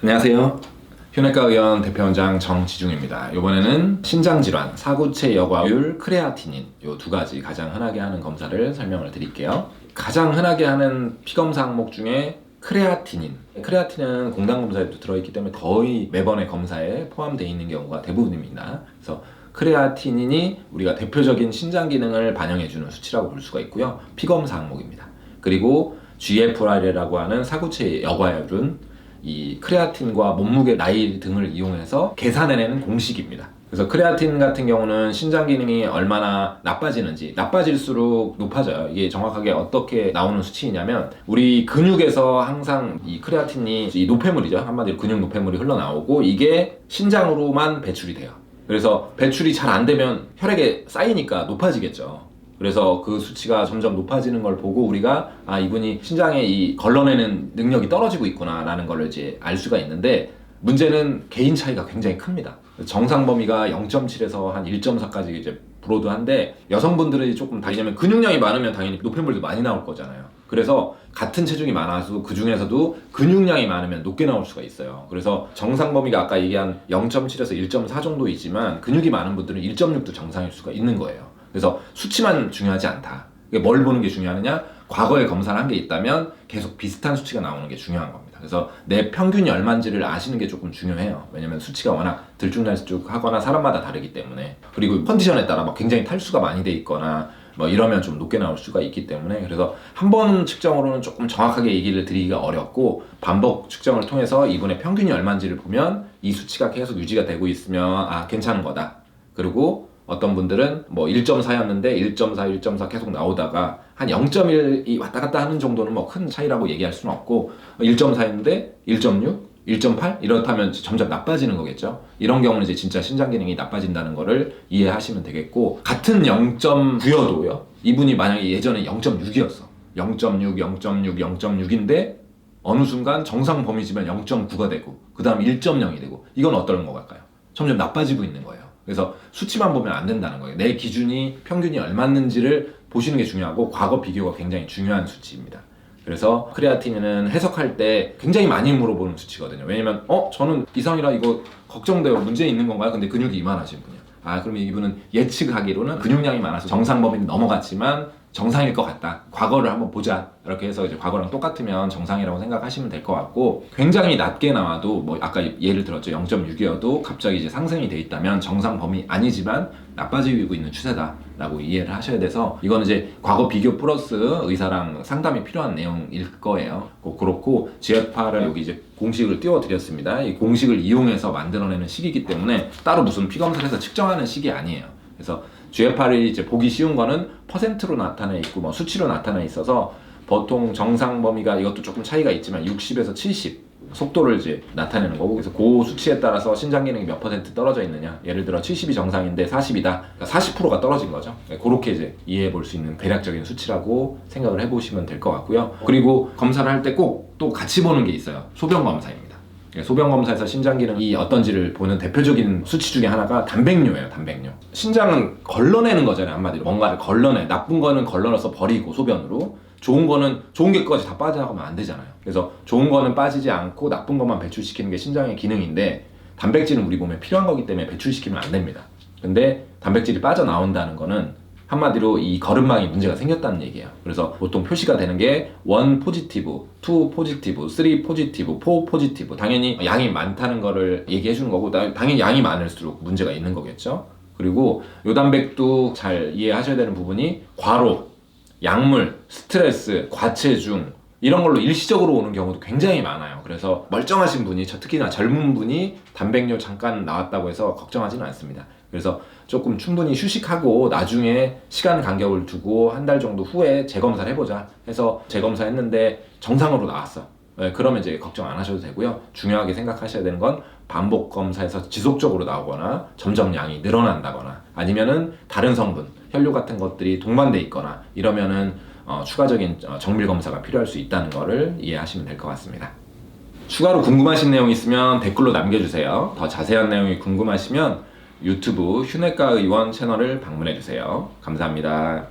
안녕하세요. 휴내과 의원 대표원장 정지중입니다. 이번에는 신장질환, 사구체 여과율, 크레아티닌 이 두 가지 가장 흔하게 하는 검사를 설명을 드릴게요. 가장 흔하게 하는 피검사 항목 중에 크레아틴은 공단검사에도 들어있기 때문에 거의 매번의 검사에 포함되어 있는 경우가 대부분입니다. 그래서 크레아티닌이 우리가 대표적인 신장 기능을 반영해주는 수치라고 볼 수가 있고요. 피검사 항목입니다. 그리고 GFR이라고 하는 사구체 여과율은 이 크레아틴과 몸무게, 나이 등을 이용해서 계산해내는 공식입니다. 그래서 크레아틴 같은 경우는 신장 기능이 얼마나 나빠질수록 높아져요. 이게 정확하게 어떻게 나오는 수치이냐면 우리 근육에서 항상 이 크레아틴이 이 노폐물이죠. 한마디로 근육 노폐물이 흘러나오고 이게 신장으로만 배출이 돼요. 그래서 배출이 잘 안 되면 혈액에 쌓이니까 높아지겠죠. 그래서 그 수치가 점점 높아지는 걸 보고 우리가 이분이 신장에 이 걸러내는 능력이 떨어지고 있구나 라는 걸 이제 알 수가 있는데, 문제는 개인 차이가 굉장히 큽니다. 정상 범위가 0.7에서 한 1.4까지 이제 브로드한데, 여성분들이 조금 왜냐면 근육량이 많으면 당연히 노폐물도 많이 나올 거잖아요. 그래서 같은 체중이 많아서 그 중에서도 근육량이 많으면 높게 나올 수가 있어요. 그래서 정상 범위가 아까 얘기한 0.7에서 1.4 정도이지만 근육이 많은 분들은 1.6도 정상일 수가 있는 거예요. 그래서 수치만 중요하지 않다. 뭘 보는 게 중요하느냐? 과거에 검사를 한 게 있다면 계속 비슷한 수치가 나오는 게 중요한 겁니다. 그래서 내 평균이 얼마인지를 아시는 게 조금 중요해요. 왜냐면 수치가 워낙 들쭉날쭉하거나 사람마다 다르기 때문에, 그리고 컨디션에 따라 막 굉장히 탈수가 많이 돼 있거나 이러면 좀 높게 나올 수가 있기 때문에, 그래서 한 번 측정으로는 조금 정확하게 얘기를 드리기가 어렵고 반복 측정을 통해서 이분의 평균이 얼마인지를 보면 이 수치가 계속 유지가 되고 있으면 괜찮은 거다. 그리고 어떤 분들은 1.4였는데 1.4, 1.4 계속 나오다가 한 0.1이 왔다 갔다 하는 정도는 큰 차이라고 얘기할 수는 없고, 1.4였는데 1.6, 1.8 이렇다면 점점 나빠지는 거겠죠. 이런 경우는 이제 진짜 신장 기능이 나빠진다는 거를 이해하시면 되겠고, 같은 0.9여도요. 이분이 만약에 예전에 0.6이었어. 0.6, 0.6, 0.6인데 어느 순간 정상 범위지만 0.9가 되고 그 다음 1.0이 되고, 이건 어떤 거 같까요? 점점 나빠지고 있는 거예요. 그래서 수치만 보면 안 된다는 거예요. 내 기준이 평균이 얼마였는지를 보시는 게 중요하고 과거 비교가 굉장히 중요한 수치입니다. 그래서 크레아틴은 해석할 때 굉장히 많이 물어보는 수치거든요. 왜냐면 저는 이상이라 이거 걱정돼요. 문제 있는 건가요? 근데 근육이 이만하신 분이야. 그러면 이분은 예측하기로는 근육량이 많아서 정상 범위는 넘어갔지만 정상일 것 같다. 과거를 한번 보자. 이렇게 해서 이제 과거랑 똑같으면 정상이라고 생각하시면 될 것 같고, 굉장히 낮게 나와도 아까 예를 들었죠. 0.6이어도 갑자기 이제 상승이 돼 있다면 정상 범위 아니지만 나빠지고 있는 추세다라고 이해를 하셔야 돼서, 이거는 이제 과거 비교 플러스 의사랑 상담이 필요한 내용일 거예요. 그렇고 GFR을 여기 이제 공식을 띄워드렸습니다. 이 공식을 이용해서 만들어내는 식이기 때문에 따로 무슨 피검사를 해서 측정하는 식이 아니에요. 그래서 GFR이 이제 보기 쉬운 거는 퍼센트로 나타나 있고 수치로 나타나 있어서, 보통 정상 범위가 이것도 조금 차이가 있지만 60에서 70 속도를 이제 나타내는 거고, 그래서 그 수치에 따라서 신장 기능이 몇 퍼센트 떨어져 있느냐, 예를 들어 70이 정상인데 40이다, 그러니까 40%가 떨어진 거죠. 그렇게 이제 이해해 볼 수 있는 대략적인 수치라고 생각을 해보시면 될 것 같고요. 그리고 검사를 할 때 꼭 또 같이 보는 게 있어요. 소변 검사입니다. 소변 검사에서 신장 기능이 어떤지를 보는 대표적인 수치 중에 하나가 단백뇨예요. 단백뇨. 신장은 걸러내는 거잖아요. 한마디로 뭔가를 걸러내. 나쁜 거는 걸러내서 버리고 소변으로, 좋은 거는 좋은 게까지 다 빠져나가면 안 되잖아요. 그래서 좋은 거는 빠지지 않고 나쁜 것만 배출시키는 게 신장의 기능인데, 단백질은 우리 몸에 필요한 거기 때문에 배출시키면 안 됩니다. 근데 단백질이 빠져나온다는 거는 한마디로 이 거름망이 문제가 생겼다는 얘기예요. 그래서 보통 표시가 되는 게 1 포지티브, 2 포지티브, 3 포지티브, 4 포지티브. 당연히 양이 많다는 거를 얘기해 주는 거고, 당연히 양이 많을수록 문제가 있는 거겠죠. 그리고 요단백도 잘 이해하셔야 되는 부분이 과로, 약물, 스트레스, 과체중 이런 걸로 일시적으로 오는 경우도 굉장히 많아요. 그래서 멀쩡하신 분이, 특히나 젊은 분이 단백뇨 잠깐 나왔다고 해서 걱정하지는 않습니다. 그래서 조금 충분히 휴식하고 나중에 시간 간격을 두고 한 달 정도 후에 재검사를 해보자 해서 재검사했는데 정상으로 나왔어. 그러면 이제 걱정 안 하셔도 되고요. 중요하게 생각하셔야 되는 건 반복 검사에서 지속적으로 나오거나 점점 양이 늘어난다거나, 아니면은 다른 성분, 혈류 같은 것들이 동반돼 있거나 이러면은 추가적인 정밀 검사가 필요할 수 있다는 거를 이해하시면 될 것 같습니다. 추가로 궁금하신 내용 있으면 댓글로 남겨주세요. 더 자세한 내용이 궁금하시면 유튜브 휴내과 의원 채널을 방문해주세요. 감사합니다.